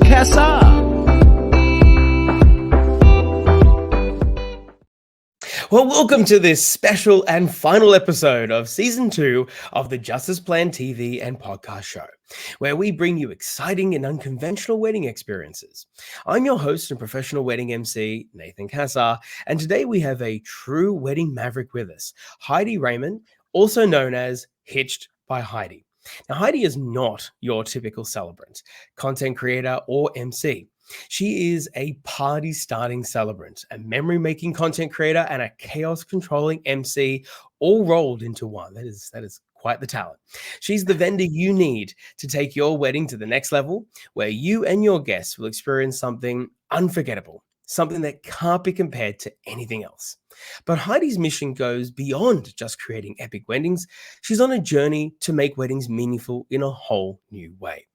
Cassar. Well, welcome to this special and final episode of Season 2 of the Justice Plan TV and podcast show, where we bring you exciting and unconventional wedding experiences. I'm your host and professional wedding MC, Nathan Cassar, and today we have a true wedding maverick with us, Heidi Rayment, also known as Hitched by Heidi. Now, Heidi is not your typical celebrant, content creator, or MC. She is a party-starting celebrant, a memory-making content creator, and a chaos-controlling MC, all rolled into one. That is quite the talent. She's the vendor you need to take your wedding to the next level, where you and your guests will experience something unforgettable, something that can't be compared to anything else. But Heidi's mission goes beyond just creating epic weddings. She's on a journey to make weddings meaningful in a whole new way.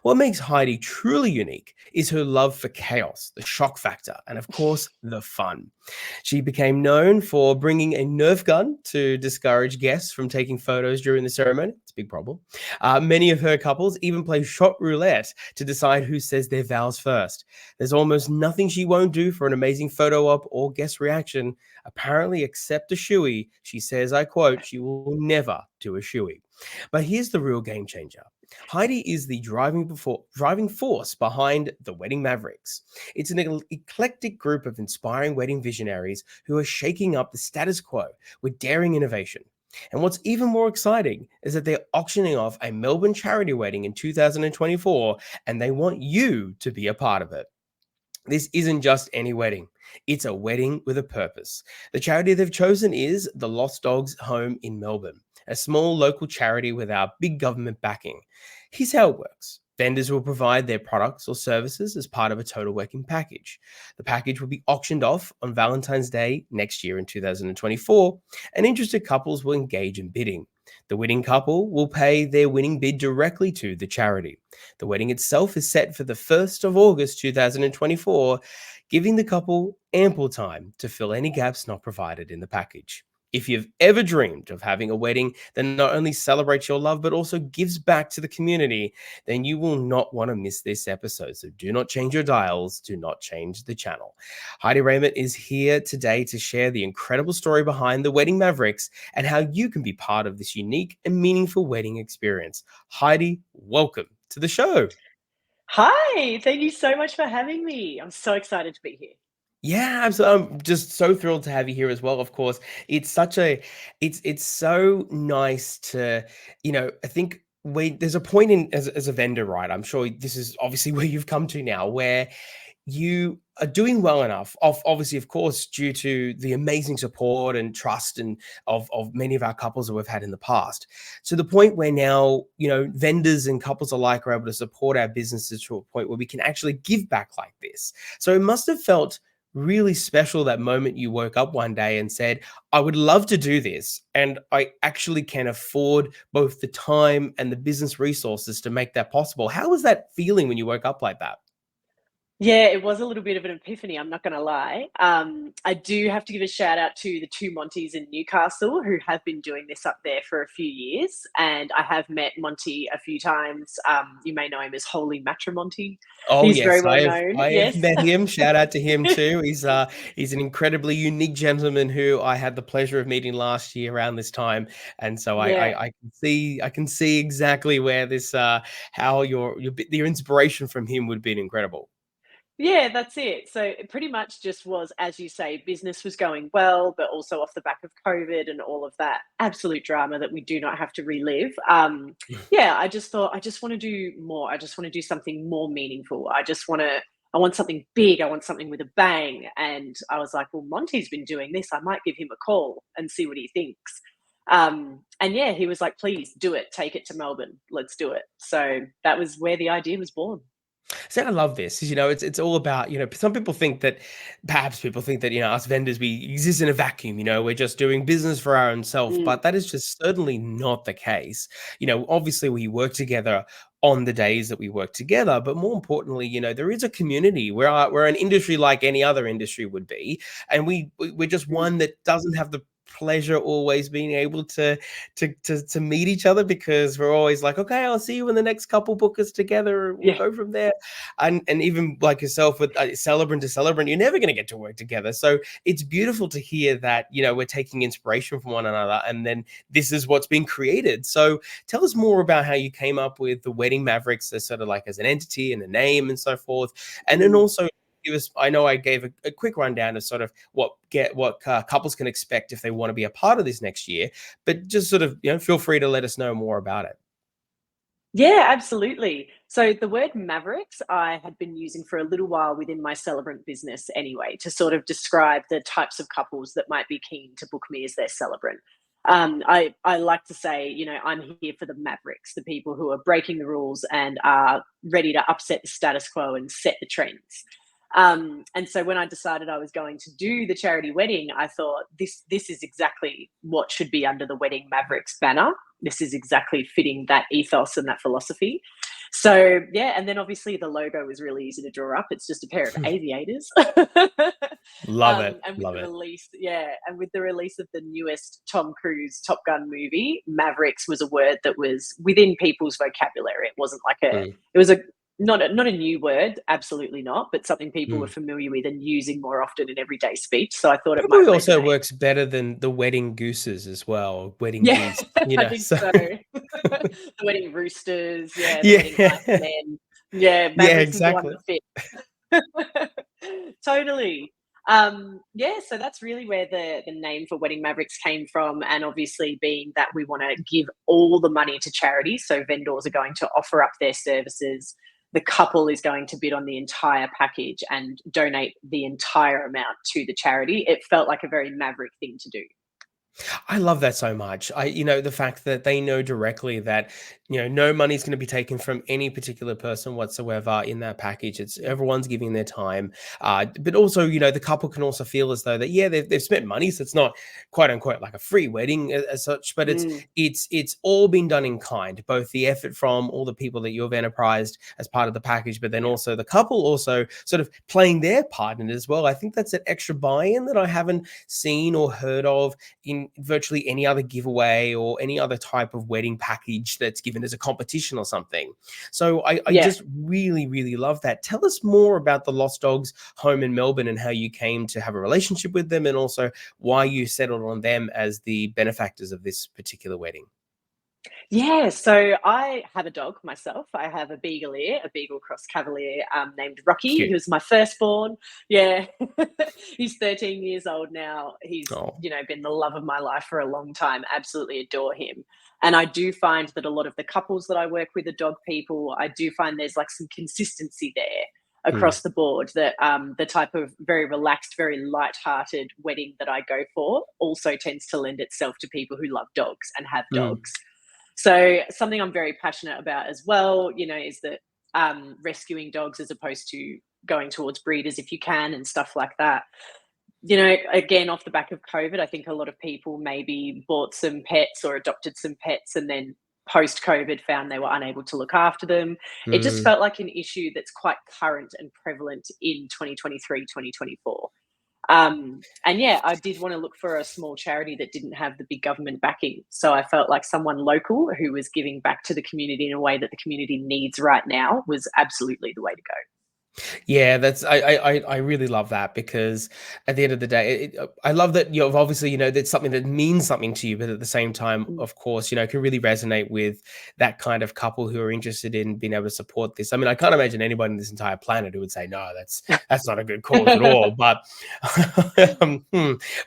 What makes Heidi truly unique is her love for chaos, the shock factor, and of course, the fun. She became known for bringing a Nerf gun to discourage guests from taking photos during the ceremony. It's a big problem. Many of her couples even play Shot Roulette to decide who says their vows first. There's almost nothing she won't do for an amazing photo op or guest reaction, apparently except a shoey. She says, I quote, she will never do a shoey. But here's the real game changer. Heidi is the driving force behind the Wedding Mavericks. It's an eclectic group of inspiring wedding visionaries who are shaking up the status quo with daring innovation. And what's even more exciting is that they're auctioning off a Melbourne charity wedding in 2024, and they want you to be a part of it. This isn't just any wedding. It's a wedding with a purpose. The charity they've chosen is the Lost Dogs Home in Melbourne, a small local charity without big government backing. Here's how it works. Vendors will provide their products or services as part of a total wedding package. The package will be auctioned off on Valentine's Day next year in 2024, and interested couples will engage in bidding. The winning couple will pay their winning bid directly to the charity. The wedding itself is set for the 1st of August 2024, giving the couple ample time to fill any gaps not provided in the package. If you've ever dreamed of having a wedding that not only celebrates your love, but also gives back to the community, then you will not want to miss this episode. So do not change your dials. Do not change the channel. Heidi Rayment is here today to share the incredible story behind the Wedding Mavericks and how you can be part of this unique and meaningful wedding experience. Heidi, welcome to the show. Hi, thank you so much for having me. I'm so excited to be here. Yeah, absolutely. I'm just so thrilled to have you here as well. Of course, it's so nice to, I think there's a point in as a vendor, right? I'm sure this is obviously where you've come to now, where you are doing well enough, obviously, of course, due to the amazing support and trust and of many of our couples that we've had in the past, to the point where now, vendors and couples alike are able to support our businesses to a point where we can actually give back like this. So it must have felt really special that moment you woke up one day and said, I would love to do this, and I actually can afford both the time and the business resources to make that possible. How was that feeling when you woke up like that? Yeah, it was a little bit of an epiphany, I'm not going to lie. I do have to give a shout out to the two Monties in Newcastle who have been doing this up there for a few years. And I have met Monty a few times. You may know him as Holy Matrimonty. Oh He's very yes, well known. I have Yes. met him. Shout out to him too. He's an incredibly unique gentleman who I had the pleasure of meeting last year around this time, and so Yeah. I can see exactly where this how your inspiration from him would have been incredible. Yeah, that's it. So it pretty much just was, as you say, business was going well, but also off the back of COVID and all of that absolute drama that we do not have to relive. Yeah, I just thought I just want to do more. I just want to do something more meaningful. I want something big. I want something with a bang. And I was like, well, Monty's been doing this. I might give him a call and see what he thinks. And yeah, he was like, please do it. Take it to Melbourne. Let's do it. So that was where the idea was born. So I love this. It's all about, some people think that us vendors, we exist in a vacuum, we're just doing business for our own self, Mm. but that is just certainly not the case. Obviously we work together on the days that we work together, but more importantly, there is a community. We're an industry like any other industry would be, and we're just Mm. one that doesn't have the pleasure always being able to meet each other, because we're always like, okay, I'll see you when the next couple book us together. We'll Yeah. go from there. And even like yourself with celebrant to celebrant, you're never going to get to work together. So it's beautiful to hear that, we're taking inspiration from one another, and then this is what's been created. So tell us more about how you came up with the Wedding Mavericks as sort of like as an entity and a name and so forth. And then also give us, I know I gave a quick rundown of sort of what couples can expect if they want to be a part of this next year, but just sort of, feel free to let us know more about it. Yeah, absolutely. So the word mavericks I had been using for a little while within my celebrant business anyway, to sort of describe the types of couples that might be keen to book me as their celebrant. I like to say, I'm here for the mavericks, the people who are breaking the rules and are ready to upset the status quo and set the trends. And so when I decided I was going to do the charity wedding, I thought this is exactly what should be under the Wedding Mavericks banner. This is exactly fitting that ethos and that philosophy. So yeah, and then obviously the logo was really easy to draw up. It's just a pair of aviators. Love it. And with Love the it. release, and with the release of the newest Tom Cruise Top Gun movie, Mavericks was a word that was within people's vocabulary. It wasn't like Mm, it was a not a new word, absolutely not, but something people were mm. familiar with and using more often in everyday speech. So I thought it might Probably also resonate. works better than the wedding gooses as well, wedding Yeah, geese, I think so so. The wedding roosters, yeah, the wedding hype yeah. men. Yeah, Yeah, Mavericks is the one exactly. that fit. Totally. Yeah, so that's really where the name for Wedding Mavericks came from, and obviously being that we wanna give all the money to charity, so vendors are going to offer up their services. The couple is going to bid on the entire package and donate the entire amount to the charity. It felt like a very maverick thing to do. I love that so much. The fact that they know directly that, no money's going to be taken from any particular person whatsoever in that package. It's Mm. everyone's giving their time. But also, the couple can also feel as though that, yeah, they've spent money. So it's not quote unquote like a free wedding as such, but Mm, it's all been done in kind, both the effort from all the people that you've enterprised as part of the package, but then yeah. also the couple also sort of playing their part in it as well. I think that's an extra buy-in that I haven't seen or heard of in virtually any other giveaway or any other type of wedding package that's given as a competition or something. So I Yeah. just really, really love that. Tell us more about the Lost Dogs home in Melbourne and how you came to have a relationship with them, and also why you settled on them as the benefactors of this particular wedding. Yeah, so I have a dog myself. I have a beagle ear, a beagle cross cavalier named Rocky. He Cute. was my firstborn. Yeah, he's 13 years old now. He's, Oh. been the love of my life for a long time. Absolutely adore him. And I do find that a lot of the couples that I work with are dog people. I do find there's like some consistency there Mm, across the board, that the type of very relaxed, very light-hearted wedding that I go for also tends to lend itself to people who love dogs and have mm. dogs. So something I'm very passionate about as well, is that rescuing dogs as opposed to going towards breeders if you can and stuff like that. Again, off the back of COVID, I think a lot of people maybe bought some pets or adopted some pets and then post COVID found they were unable to look after them. It just Mm. felt like an issue that's quite current and prevalent in 2023, 2024. And yeah, I did want to look for a small charity that didn't have the big government backing. So I felt like someone local who was giving back to the community in a way that the community needs right now was absolutely the way to go. Yeah, that's I really love that, because at the end of the day, I love that you've obviously, that's something that means something to you, but at the same time, Mm. of course, it can really resonate with that kind of couple who are interested in being able to support this. I mean, I can't imagine anybody on this entire planet who would say no, that's not a good cause at all. But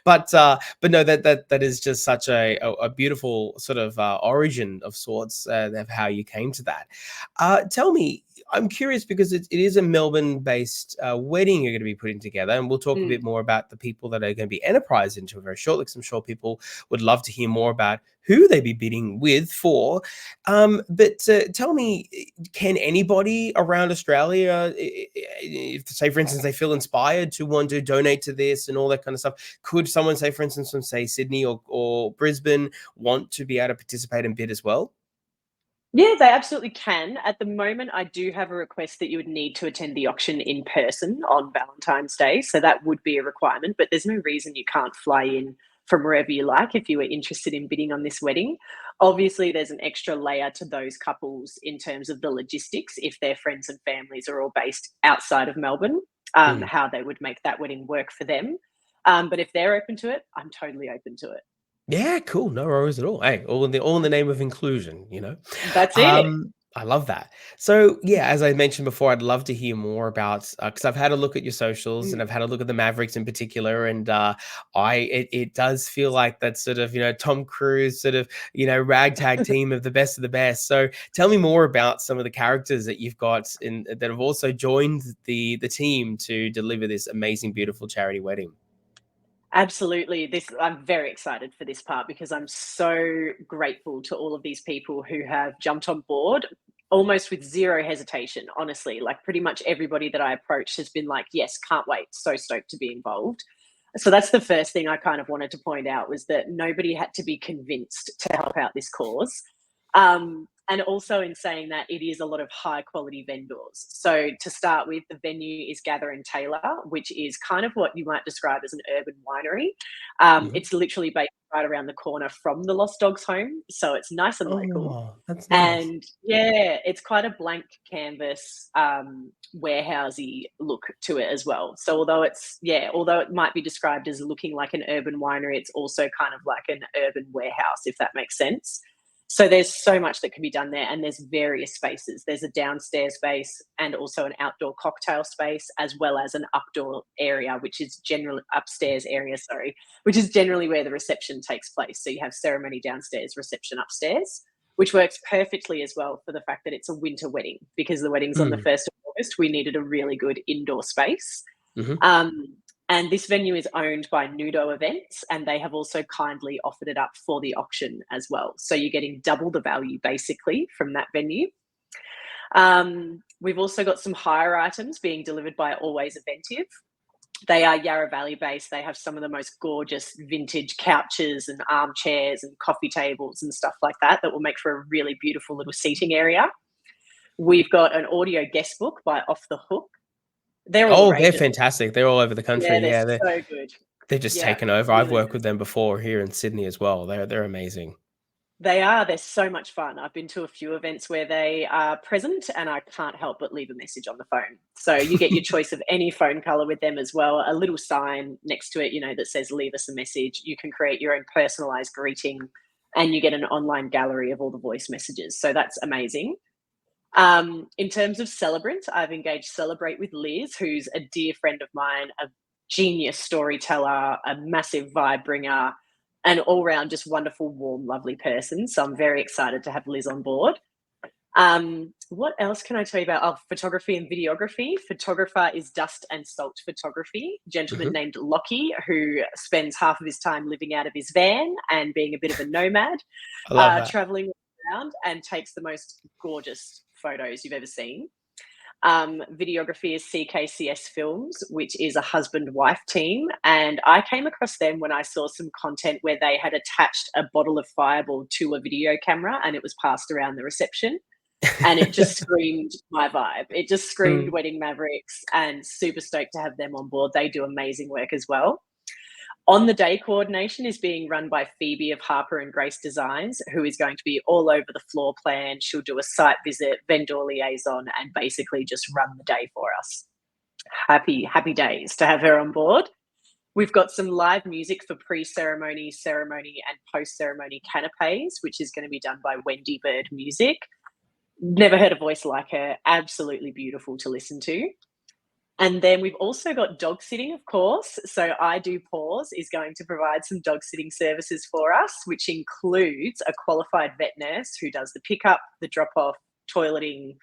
but no, that is just such a beautiful sort of origin of sorts, of how you came to that. Tell me, I'm curious, because it is a Melbourne-based wedding you're going to be putting together, and we'll talk a bit Mm. more about the people that are going to be enterprise into it very shortly, because I'm sure people would love to hear more about who they be bidding with for. But tell me, can anybody around Australia, if say for instance they feel inspired to want to donate to this and all that kind of stuff, could someone, say for instance from say Sydney or Brisbane, want to be able to participate and bid as well? Yeah, they absolutely can. At the moment, I do have a request that you would need to attend the auction in person on Valentine's Day. So that would be a requirement, but there's no reason you can't fly in from wherever you like if you were interested in bidding on this wedding. Obviously, there's an extra layer to those couples in terms of the logistics if their friends and families are all based outside of Melbourne, Mm. how they would make that wedding work for them. But if they're open to it, I'm totally open to it. Yeah, cool. No worries at all. Hey, all in the name of inclusion, you know? That's it. I love that. So, yeah, as I mentioned before, I'd love to hear more about because I've had a look at your socials and Mm. I've had a look at the Mavericks in particular, and it does feel like that sort of Tom Cruise sort of ragtag team of the best. So, tell me more about some of the characters that you've got in that have also joined the team to deliver this amazing, beautiful charity wedding. Absolutely. I'm very excited for this part because I'm so grateful to all of these people who have jumped on board almost with zero hesitation, honestly. Like pretty much everybody that I approached has been like, yes, can't wait, so stoked to be involved. So that's the first thing I kind of wanted to point out was that nobody had to be convinced to help out this cause. And also in saying that it is a lot of high quality vendors. So to start with, the venue is Gather and Taylor, which is kind of what you might describe as an urban winery. Mhm. It's literally based right around the corner from the Lost Dogs home. So it's nice and local. Oh, that's nice. And yeah, it's quite a blank canvas, warehousey look to it as well. So although it might be described as looking like an urban winery, it's also kind of like an urban warehouse, if that makes sense. So there's so much that can be done there, and there's various spaces. There's a downstairs space and also an outdoor cocktail space, as well as an updoor area, which is generally upstairs area, sorry, which is generally where the reception takes place. So you have ceremony downstairs, reception upstairs, which works perfectly as well for the fact that it's a winter wedding because the wedding's on the Mm. 1st of August. We needed a really good indoor space. Mhm. Um, and this venue is owned by Nudo Events, and they have also kindly offered it up for the auction as well. So you're getting double the value basically from that venue. We've also got some hire items being delivered by Always Eventive. They are Yarra Valley based. They have some of the most gorgeous vintage couches and armchairs and coffee tables and stuff like that will make for a really beautiful little seating area. We've got an audio guest book by Off the Hook. They're all Oh, they're raging. fantastic. They're all over the country. Yeah, they're Yeah, so good. they've just Yeah, taken over. I've really worked good. with them before here in Sydney as well. They're amazing. They are. They're so much fun. I've been to a few events where they are present and I can't help but leave a message on the phone. So you get your choice of any phone color with them as well. A little sign next to it, that says leave us a message. You can create your own personalized greeting and you get an online gallery of all the voice messages. So that's amazing. In terms of celebrant, I've engaged Celebrate with Liz, who's a dear friend of mine, a genius storyteller, a massive vibe bringer, an all round just wonderful, warm, lovely person. So I'm very excited to have Liz on board. What else can I tell you about? Oh, photography and videography. Photographer is Dust and Salt Photography, a gentleman Mhm. named Lockie, who spends half of his time living out of his van and being a bit of a nomad, I love that. traveling around and takes the most gorgeous photos you've ever seen. Videography is CKCS Films, which is a husband-wife team. And I came across them when I saw some content where they had attached a bottle of Fireball to a video camera and it was passed around the reception. And it just screamed my vibe. It just screamed Mm. Wedding Mavericks and super stoked to have them on board. They do amazing work as well. On the day coordination is being run by Phoebe of Harper and Grace Designs, who is going to be all over the floor plan. She'll do a site visit, vendor liaison, and basically just run the day for us. Happy, happy days to have her on board. We've got some live music for pre-ceremony, ceremony, and post-ceremony canapes, which is going to be done by Wendy Bird Music. Never heard a voice like her. Absolutely beautiful to listen to. And then we've also got dog sitting, of course. So I Do Pause is going to provide some dog sitting services for us, which includes a qualified vet nurse who does the pickup, the drop off, toileting,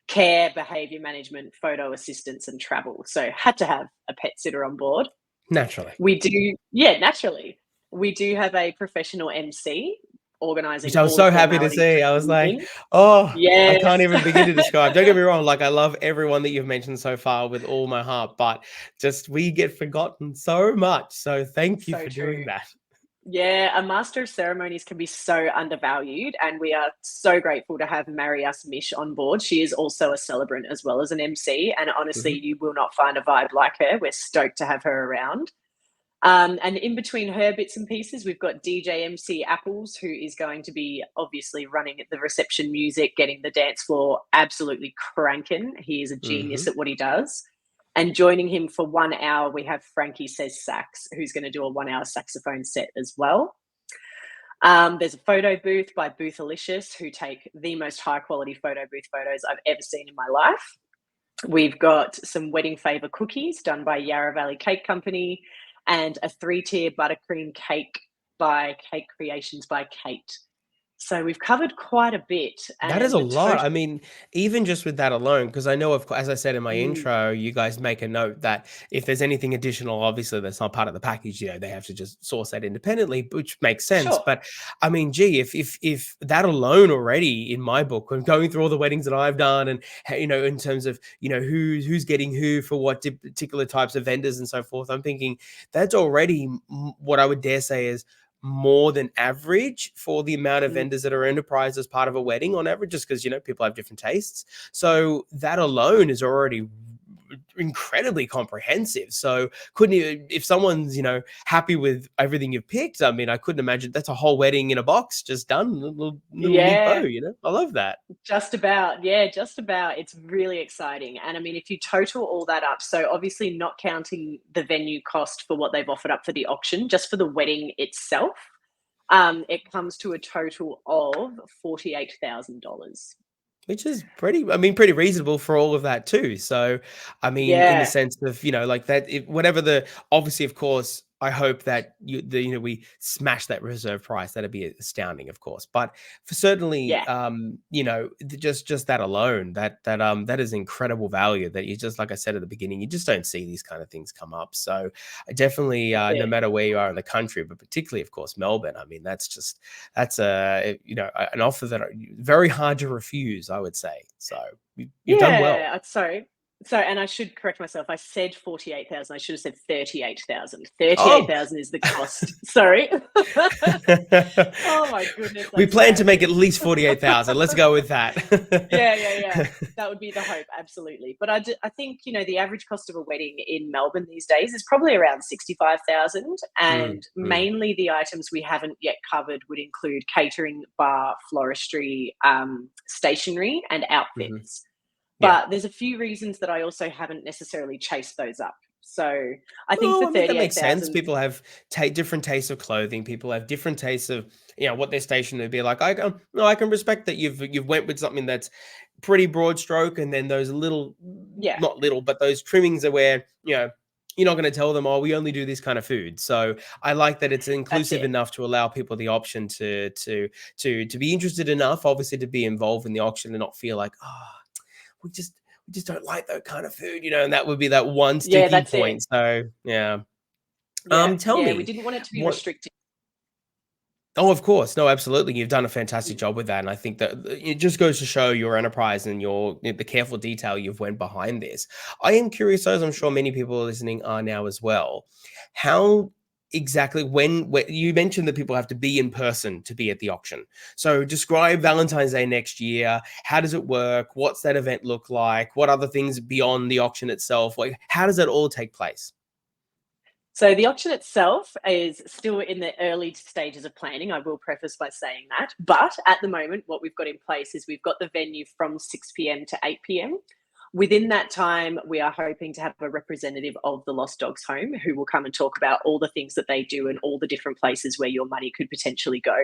care, behaviour management, photo assistance, and travel. So had to have a pet sitter on board. Naturally. We do, yeah, naturally. We do have a professional MC organising Which I was all the so happy to formalities see. for I was the like, evening. "Oh, I can't Yes. even begin to describe." Don't get me wrong, like, I love everyone that you've mentioned so far with all my heart, but just we get forgotten so much. So thank you So for doing true. that. Yeah, a master of ceremonies can be so undervalued, and we are so grateful to have Marius Mish on board. She is also a celebrant as well as an MC, and honestly, Mhm. you will not find a vibe like her. We're stoked to have her around. And in between her bits and pieces, we've got DJ MC Apples, who is going to be obviously running the reception music, getting the dance floor absolutely cranking. He is a genius at what he does. And joining him for 1 hour, we have Frankie Says Sax, who's going to do a 1 hour saxophone set as well. There's a photo booth by Boothalicious, who take the most high quality photo booth photos I've ever seen in my life. We've got some wedding favour cookies done by Yarra Valley Cake Company, and a 3-tier buttercream cake by Cake Creations by Kate. So we've covered quite a bit. That is a lot. I mean, even just with that alone, because I know, as I said in my intro, you guys make a note that if there's anything additional, obviously that's not part of the package, they have to just source that independently, which makes sense. Sure. But I mean, gee, if that alone already in my book, when going through all the weddings that I've done, and in terms of who's getting who for what particular types of vendors and so forth, I'm thinking that's already what I would dare say is more than average for the amount of vendors that are enterprise as part of a wedding on average, just because people have different tastes. So that alone is already incredibly comprehensive. So couldn't you, if someone's happy with everything you've picked, I mean, I couldn't imagine that's a whole wedding in a box just done, little neat bow. I love that. Just about. It's really exciting. And I mean, if you total all that up, so obviously not counting the venue cost for what they've offered up for the auction, just for the wedding itself, it comes to a total of $48,000. Which is pretty reasonable for all of that too. So, I mean, in the sense of, like that, whatever obviously, of course, I hope that we smash that reserve price. That'd be astounding, of course. But for certainly, just that alone, that is incredible value that you just, like I said at the beginning, you just don't see these kind of things come up. So definitely, no matter where you are in the country, but particularly, of course, Melbourne. I mean, that's an offer that very hard to refuse, I would say. So you've done well. So, and I should correct myself. I said 48,000. I should have said 38,000. 38,000 is the cost. Sorry. Oh my goodness. We plan to make at least 48,000. Let's go with that. Yeah. That would be the hope. Absolutely. But I think, the average cost of a wedding in Melbourne these days is probably around 65,000. And mainly the items we haven't yet covered would include catering, bar, floristry, stationery, and outfits. But there's a few reasons that I also haven't necessarily chased those up. So I think for 38,000, that makes sense. People have different tastes of clothing. People have different tastes of what their station would be like. I can respect that you've went with something that's pretty broad stroke, and then those little, not little, but those trimmings are where you're not going to tell them, oh, we only do this kind of food. So I like that it's inclusive enough to allow people the option to be interested enough, obviously, to be involved in the auction and not feel like, we just don't like that kind of food, and that would be that one sticking point. So tell me, we didn't want it to be restricted. Oh, of course. No, absolutely. You've done a fantastic job with that. And I think that it just goes to show your enterprise and the careful detail you've went behind this. I am curious, as I'm sure many people listening are now as well, how exactly when you mentioned that people have to be in person to be at the auction. So describe Valentine's Day next year. How does it work? What's that event look like? What other things beyond the auction itself? Like, how does that all take place? So the auction itself is still in the early stages of planning. I will preface by saying that. But at the moment, what we've got in place is we've got the venue from 6 p.m. to 8 p.m. Within that time, we are hoping to have a representative of the Lost Dogs Home who will come and talk about all the things that they do and all the different places where your money could potentially go.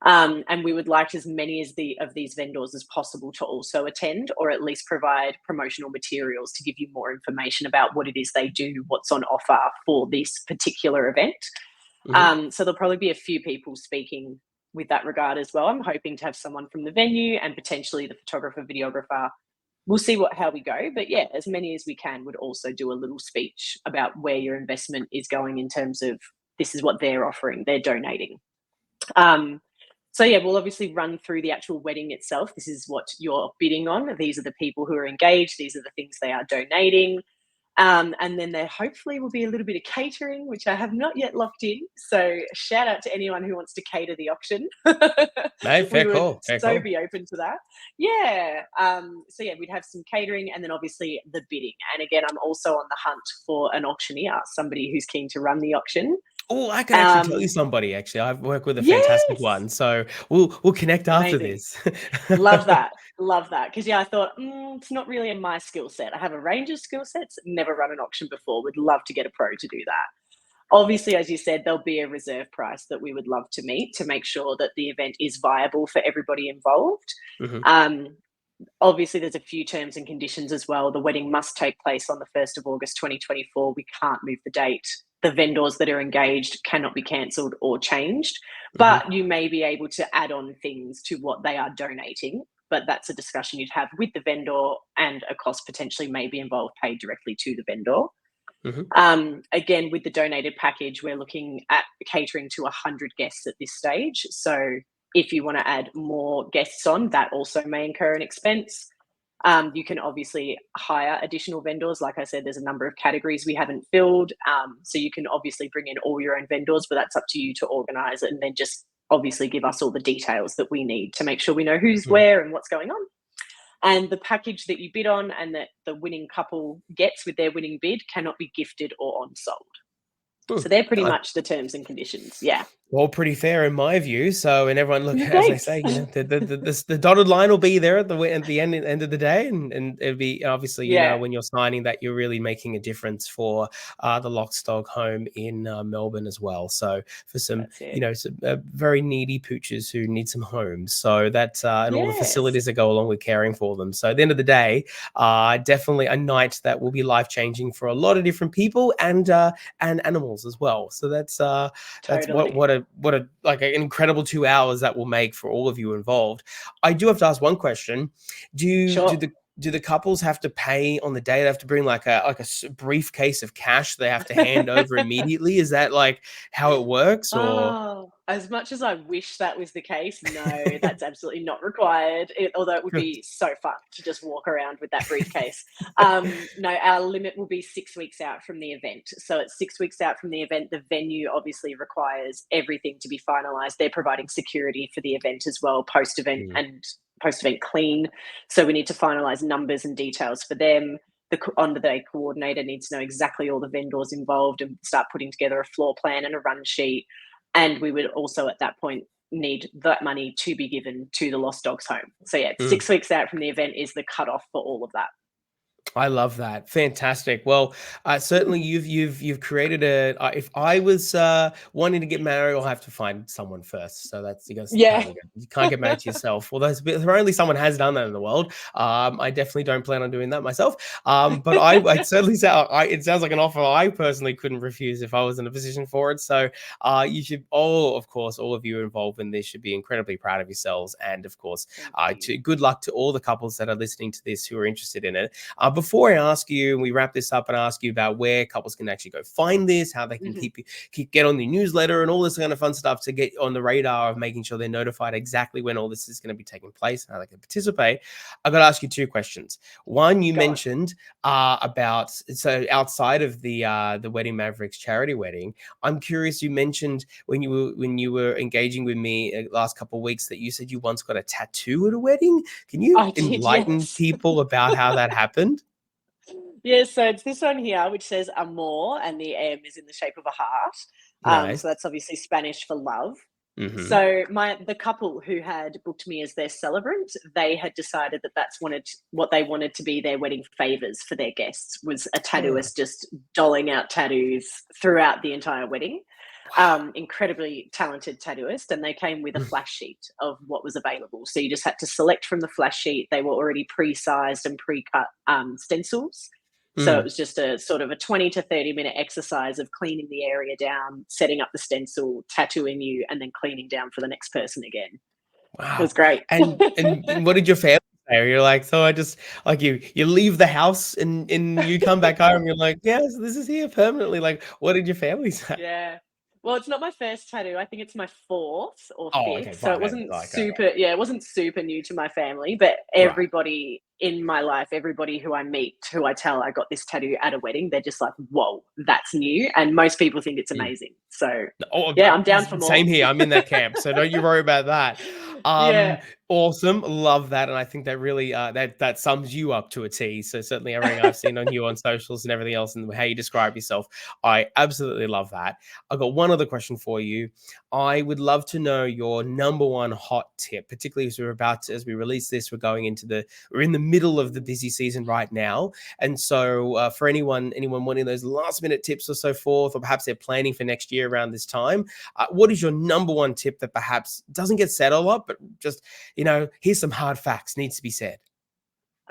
And we would like as many of these vendors as possible to also attend, or at least provide promotional materials to give you more information about what it is they do, what's on offer for this particular event. So there'll probably be a few people speaking with that regard as well. I'm hoping to have someone from the venue and potentially the photographer, videographer. We'll see how we go. But yeah, as many as we can would also do a little speech about where your investment is going in terms of this is what they're offering, they're donating. So yeah, we'll obviously run through the actual wedding itself. This is what you're bidding on. These are the people who are engaged. These are the things they are donating. And then there hopefully will be a little bit of catering, which I have not yet locked in. So shout out to anyone who wants to cater the auction. No, We fair would call. Fair so call. be open to that. Yeah. So yeah, we'd have some catering and then obviously the bidding. And again, I'm also on the hunt for an auctioneer, somebody who's keen to run the auction. Oh, I can actually tell you Um, somebody. Actually, I've worked with a fantastic yes, one, so we'll connect after amazing. this. Love that. Love that. Because, yeah, I thought, it's not really in my skill set. I have a range of skill sets, never run an auction before. Would love to get a pro to do that. Obviously, as you said, there'll be a reserve price that we would love to meet to make sure that the event is viable for everybody involved. Mhm. Obviously, there's a few terms and conditions as well. The wedding must take place on the 1st of August 2024. We can't move the date. The vendors that are engaged cannot be cancelled or changed, Mhm. but you may be able to add on things to what they are donating. But that's a discussion you'd have with the vendor, and a cost potentially may be involved paid directly to the vendor. Mhm. Again, with the donated package, we're looking at catering to 100 guests at this stage. So if you want to add more guests on, that also may incur an expense. You can obviously hire additional vendors. Like I said, there's a number of categories we haven't filled. So you can obviously bring in all your own vendors, but that's up to you to organize it and then just obviously give us all the details that we need to make sure we know who's Mhm. where and what's going on. And the package that you bid on and that the winning couple gets with their winning bid cannot be gifted or on sold. Hmm. So they're pretty Uh, much the terms and conditions. Yeah. Well, pretty fair in my view. So, and everyone, look, as I Thanks. say, the dotted line will be there at the end of the day, and it'll be obviously, Yeah, when you're signing that, you're really making a difference for the Lockstock home in Melbourne as well. So, for some, that's it. some very needy poochers who need some homes, so that's and all the Yes, facilities that go along with caring for them. So, at the end of the day, definitely a night that will be life changing for a lot of different people and animals as well. So that's totally. what a like an incredible 2 hours that will make for all of you involved. I do have to ask one question. Sure. Do the couples have to pay on the day? They have to bring like a briefcase of cash they have to hand over immediately? Is that like how it works, or? Oh, as much as I wish that was the case, no, that's absolutely not required. Although it would be so fun to just walk around with that briefcase. No, our limit will be 6 weeks out from the event. So it's 6 weeks out from the event. The venue obviously requires everything to be finalised. They're providing security for the event as well, post event Mm, and post event clean. So we need to finalise numbers and details for them. The on the day coordinator needs to know exactly all the vendors involved and start putting together a floor plan and a run sheet. And we would also at that point need that money to be given to the Lost Dogs home. So yeah, mm. 6 weeks out from the event is the cutoff for all of that. I love that. Fantastic. Well, certainly Hmm. you've created a. If I was wanting to get married, I'll have to find someone first. So that's Yeah. you can't get married to yourself. Although there only someone has done that in the world. I definitely don't plan on doing that myself. But I certainly sound. It sounds like an offer I personally couldn't refuse if I was in a position for it. So you should all, of course, all of you involved in this should be incredibly proud of yourselves, and of course, Thank you. good luck to all the couples that are listening to this who are interested in it. Before I ask you, and we wrap this up and ask you about where couples can actually go find this, how they can Mhm. keep get on the newsletter and all this kind of fun stuff to get on the radar of making sure they're notified exactly when all this is going to be taking place and how they can participate. I've got to ask you two questions. One, you Go on. mentioned about so outside of the Wedding Mavericks charity wedding, I'm curious. You mentioned when you were engaging with me last couple of weeks that you said you once got a tattoo at a wedding. Can you I did, enlighten yes. people about how that happened? Yeah, so it's this one here which says amor, and the M is in the shape of a heart. Nice. So that's obviously Spanish for love. Mhm. So the couple who had booked me as their celebrant, they had decided that that's what they wanted to be their wedding favors for their guests was a Ah, tattooist just doling out tattoos throughout the entire wedding. wow. Incredibly talented tattooist, and they came with a flash sheet of what was available. So you just had to select from the flash sheet. They were already pre-sized and pre-cut stencils. So it Mm, was just a sort of a 20 to 30-minute exercise of cleaning the area down, setting up the stencil, tattooing you, and then cleaning down for the next person again. It was wow. great. And what did your family say? You're like, so I just like you leave the house and you come back home, you're like, yes, this is here permanently. Like, what did your family say? Yeah. Well, it's not my first tattoo. I think it's my fourth or Oh, okay, fifth. So fine. it wasn't Like, super, yeah, it wasn't super new to my family, but right. everybody in my life, everybody who I meet, who I tell I got this tattoo at a wedding, they're just like, whoa, that's new. And most people think it's amazing. So Oh, yeah, I'm down for more. same here. I'm in that camp, so don't you worry about that. Yeah. Awesome, love that, and I think that really that sums you up to a T. So certainly everything I've seen on you on socials and everything else, and how you describe yourself, I absolutely love that. I've got one other question for you. I would love to know your number one hot tip, particularly as we release this, we're in the middle of the busy season right now, and so for anyone wanting those last minute tips or so forth, or perhaps they're planning for next year around this time, what is your number one tip that perhaps doesn't get said a lot, but just, here's some hard facts, needs to be said?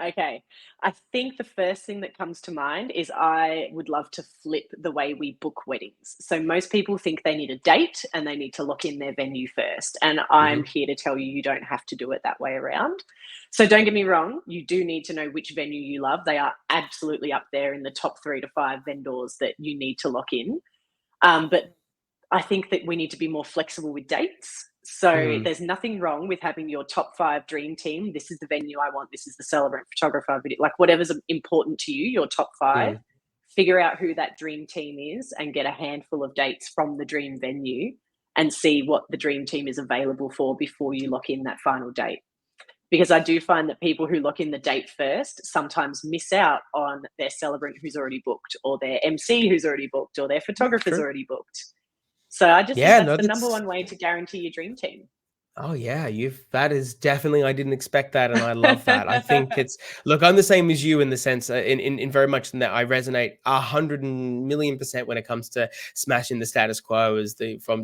Okay. I think the first thing that comes to mind is I would love to flip the way we book weddings. So most people think they need a date and they need to lock in their venue first. And I'm here to tell you, you don't have to do it that way around. So don't get me wrong, you do need to know which venue you love. They are absolutely up there in the top 3 to 5 vendors that you need to lock in. But I think that we need to be more flexible with dates. So there's nothing wrong with having your top 5 dream team. This is the venue I want. This is the celebrant photographer, video, like whatever's important to you, your top 5. Figure out who that dream team is and get a handful of dates from the dream venue and see what the dream team is available for before you lock in that final date. Because I do find that people who lock in the date first sometimes miss out on their celebrant who's already booked, or their MC who's already booked, or their photographer's already booked. So I just think that's the number one way to guarantee your dream team. Oh yeah, that is definitely, I didn't expect that, and I love that. I think look, I'm the same as you in the sense, in very much in that I resonate 100,000,000% when it comes to smashing the status quo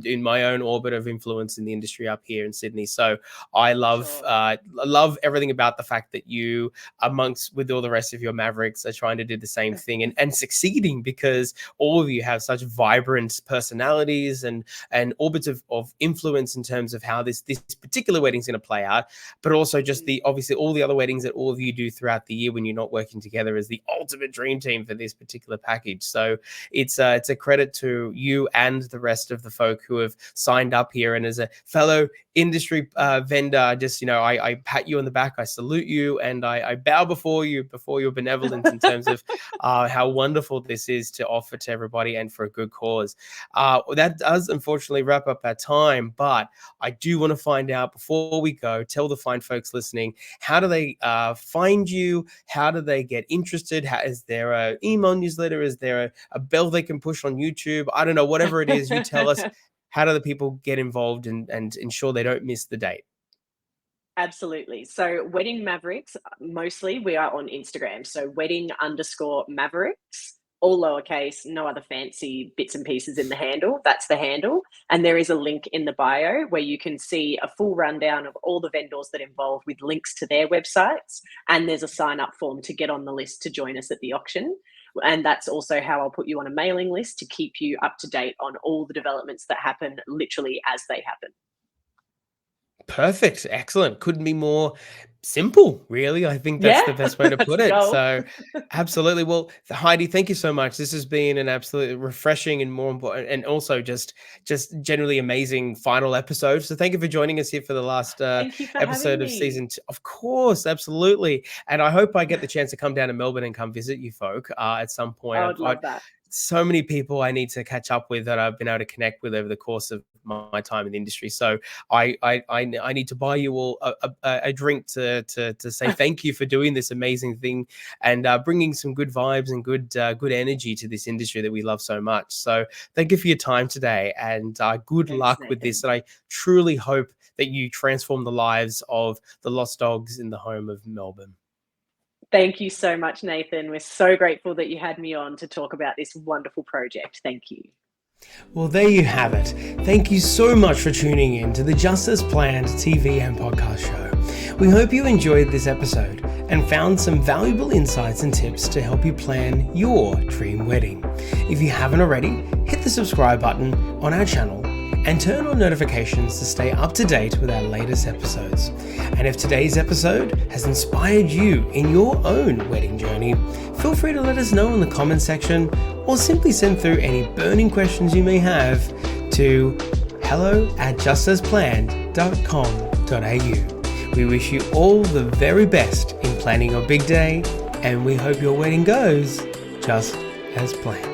in my own orbit of influence in the industry up here in Sydney. So I love everything about the fact that you, with all the rest of your Mavericks, are trying to do the same thing and succeeding, because all of you have such vibrant personalities and orbits of influence in terms of how this particular wedding's going to play out, but also just obviously all the other weddings that all of you do throughout the year when you're not working together as the ultimate dream team for this particular package. So it's a credit to you and the rest of the folk who have signed up here. And as a fellow industry vendor, just, I pat you on the back, I salute you, and I bow before your benevolence in terms of how wonderful this is to offer to everybody and for a good cause. That does unfortunately wrap up our time, but I do want to find out, before we go, tell the fine folks listening, how do they find you? How do they get interested? Is there an email newsletter? Is there a bell they can push on YouTube? I don't know, whatever it is, you tell us. How do the people get involved and ensure they don't miss the date? Absolutely. So Wedding Mavericks, mostly we are on Instagram. So wedding_Mavericks, all lowercase, no other fancy bits and pieces in the handle. That's the handle. And there is a link in the bio where you can see a full rundown of all the vendors that involve, with links to their websites. And there's a sign up form to get on the list to join us at the auction. And that's also how I'll put you on a mailing list to keep you up to date on all the developments that happen literally as they happen. Perfect. Excellent. Couldn't be more simple, really. I think that's the best way to put it. So absolutely. Well, Heidi, thank you so much. This has been an absolutely refreshing and more important, and also just generally amazing final episode. So thank you for joining us here for the last episode of season 2. Of course, absolutely. And I hope I get the chance to come down to Melbourne and come visit you folk at some point. I would love that. So many people I need to catch up with that I've been able to connect with over the course of my time in the industry. So I need to buy you all a drink to say thank you for doing this amazing thing and bringing some good vibes and good energy to this industry that we love so much. So thank you for your time today, and good luck with this. And I truly hope that you transform the lives of the lost dogs in the home of Melbourne. Thank you so much, Nathan. We're so grateful that you had me on to talk about this wonderful project. Thank you. Well, there you have it. Thank you so much for tuning in to the Just As Planned TV and podcast show. We hope you enjoyed this episode and found some valuable insights and tips to help you plan your dream wedding. If you haven't already, hit the subscribe button on our channel and turn on notifications to stay up to date with our latest episodes. And if today's episode has inspired you in your own wedding journey, feel free to let us know in the comments section, or simply send through any burning questions you may have to hello@justasplanned.com.au. We wish you all the very best in planning your big day, and we hope your wedding goes just as planned.